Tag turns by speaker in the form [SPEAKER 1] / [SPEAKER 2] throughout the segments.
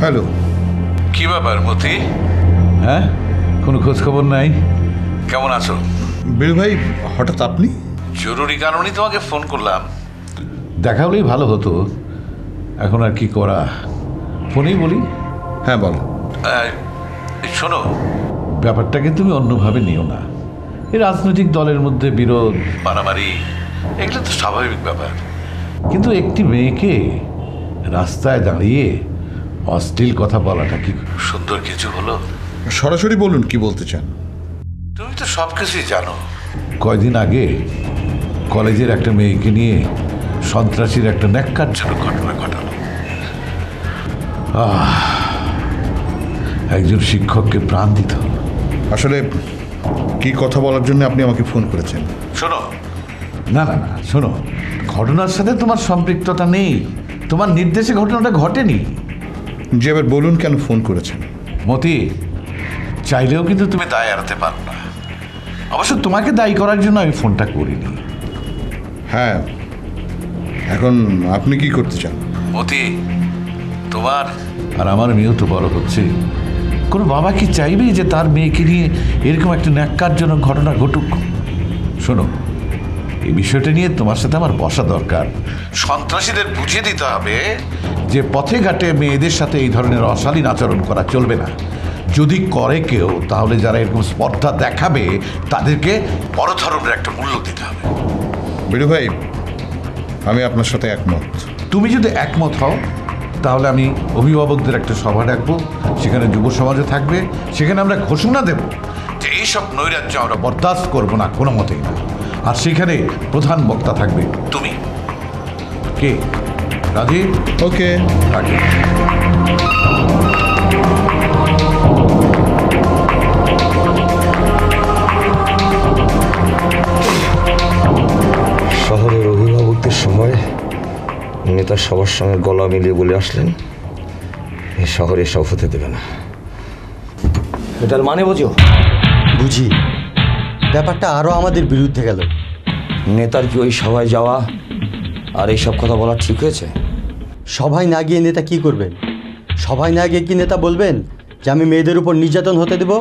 [SPEAKER 1] Hello.
[SPEAKER 2] কি ব্যাপার মতি?
[SPEAKER 3] হ্যাঁ, কোনো খোঁজ খবর নাই?
[SPEAKER 2] কেমন আছো?
[SPEAKER 1] বীর ভাই, হঠাৎ আপনি?
[SPEAKER 2] জরুরি কারণেই তোমাকে ফোন করলাম।
[SPEAKER 3] দেখা হলেই ভালো হতো, এখন আর কি করা, ফোনেই বলি।
[SPEAKER 1] হ্যাঁ বল।
[SPEAKER 2] শোনো,
[SPEAKER 3] ব্যাপারটাকে তুমি অন্যভাবে নিও না। এই রাজনৈতিক দলের মধ্যে বিরোধ,
[SPEAKER 2] মারামারি, এগুলো তো স্বাভাবিক ব্যাপার।
[SPEAKER 3] কিন্তু একটি মেয়েকে রাস্তায় দাঁড়িয়ে অশ্লীল কথা বলাটা কি
[SPEAKER 2] সুন্দর কিছু হলো?
[SPEAKER 1] সরাসরি বলুন কি বলতে চান।
[SPEAKER 2] তুমি তো সব কিছুই জানো।
[SPEAKER 3] কয়দিন আগে কলেজের একটা মেয়েকে নিয়ে সন্ত্রাসীর একটা ন্যাক্কারজনক ঘটনা ঘটালো। একজন শিক্ষককে প্রাণ দিতে হলো।
[SPEAKER 1] আসলে কি কথা বলার জন্য আপনি আমাকে ফোন করেছেন?
[SPEAKER 2] শোনো,
[SPEAKER 3] না না না, শোনো, ঘটনার সাথে তোমার সম্পৃক্ততা নেই, তোমার নির্দেশে ঘটনাটা ঘটেনি।
[SPEAKER 1] যে এবার বলুন কেন ফোন করেছেন।
[SPEAKER 3] মতি, চাইলেও কিন্তু তুমি
[SPEAKER 2] দায় এড়াতে পারো না।
[SPEAKER 3] অবশ্য তোমাকে দায়ী করার জন্য আমি ফোনটা করিনি।
[SPEAKER 1] হ্যাঁ, এখন আপনি কি করতে চান?
[SPEAKER 2] মতি, তোমার
[SPEAKER 3] আর আমার মেয়েও তো বড় হচ্ছে। কোনো বাবা কি চাইবে যে তার মেয়েকে নিয়ে এরকম একটা ন্যাক্কারজনক ঘটনা ঘটুক? শোনো, এই বিষয়টা নিয়ে তোমার সাথে আমার বসা দরকার।
[SPEAKER 2] সন্ত্রাসীদের বুঝিয়ে দিতে হবে
[SPEAKER 3] যে পথে ঘাটে মেয়েদের সাথে এই ধরনের অশালীন আচরণ করা চলবে না। যদি করে কেউ, তাহলে যারা এরকম স্পর্ধা দেখাবে তাদেরকে
[SPEAKER 2] বড় ধরনের একটা মূল্য দিতে হবে।
[SPEAKER 1] বীর ভাই, আমি আপনার সাথে একমত।
[SPEAKER 3] তুমি যদি একমত হও, তাহলে আমি অভিভাবকদের একটা সভা ডাকবো, সেখানে যুব সমাজও থাকবে। সেখানে আমরা ঘোষণা দেব
[SPEAKER 2] যে এইসব নৈরাজ্য আমরা
[SPEAKER 3] বরদাস্ত করবো না কোনো মতেই না। আর সেখানে প্রধান বক্তা থাকবে
[SPEAKER 2] তুমি।
[SPEAKER 3] কে? রাজীব?
[SPEAKER 1] ওকে।
[SPEAKER 3] রাখি।
[SPEAKER 4] শহরের অভিভাবকদের সময় নেতা সবার সঙ্গে গলা মিলিয়ে বলে আসলেন, এই শহরে সব হতে দেবে না। এটার মানে বোঝো?
[SPEAKER 5] বুঝি। ব্যাপারটা আরও আমাদের বিরুদ্ধে গেল।
[SPEAKER 4] নেতার কি ওই সভায় যাওয়া আর এইসব কথা বলা ঠিক হয়েছে?
[SPEAKER 5] সভায় না গিয়ে নেতা কি করবেন? সভায় না গিয়ে কি নেতা বলবেন যে আমি মেয়েদের উপর নির্যাতন হতে দেব?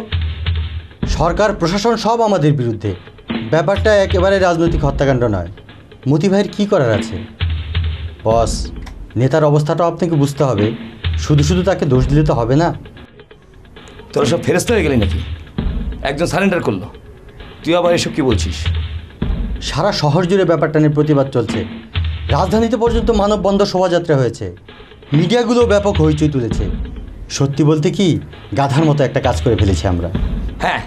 [SPEAKER 5] সরকার প্রশাসন সব আমাদের বিরুদ্ধে। ব্যাপারটা একেবারে রাজনৈতিক হত্যাকাণ্ড নয়। মতি ভাইয়ের কী করার আছে? বস, নেতার অবস্থাটাও আপনাকে বুঝতে হবে। শুধু শুধু তাকে দোষ দিলে তো হবে না।
[SPEAKER 4] তোরা সব ফেরস্ত হয়ে গেলি নাকি? একজন সারেন্ডার করলো, তুই আবার এসব কি বলছিস?
[SPEAKER 5] সারা শহর জুড়ে ব্যাপারটা নিয়ে প্রতিবাদ চলছে। রাজধানীতে পর্যন্ত মানববন্ধন শোভাযাত্রা হয়েছে। মিডিয়াগুলোও ব্যাপক হইচই তুলেছে। সত্যি বলতে কি, গাধার মতো একটা কাজ করে ফেলেছি আমরা।
[SPEAKER 4] হ্যাঁ,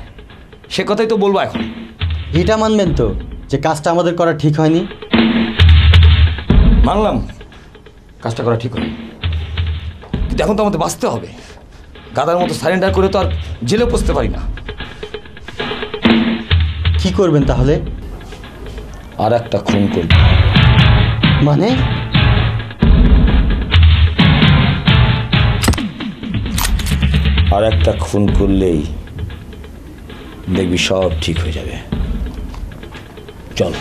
[SPEAKER 4] সে কথাই তো বলবো এখন।
[SPEAKER 5] এটা মানবেন তো যে কাজটা আমাদের করা ঠিক হয়নি?
[SPEAKER 4] মানলাম কাজটা করা ঠিক হয়নি, কিন্তু এখন তো আমাদের বাঁচতে হবে। গাদার মতো সারেন্ডার করে তো আর জেলে পৌঁছতে পারি না।
[SPEAKER 5] কি করবেন তাহলে?
[SPEAKER 4] আর একটা খুন করব।
[SPEAKER 5] মানে?
[SPEAKER 4] আর একটা খুন করলেই দেখবি সব ঠিক হয়ে যাবে। চল।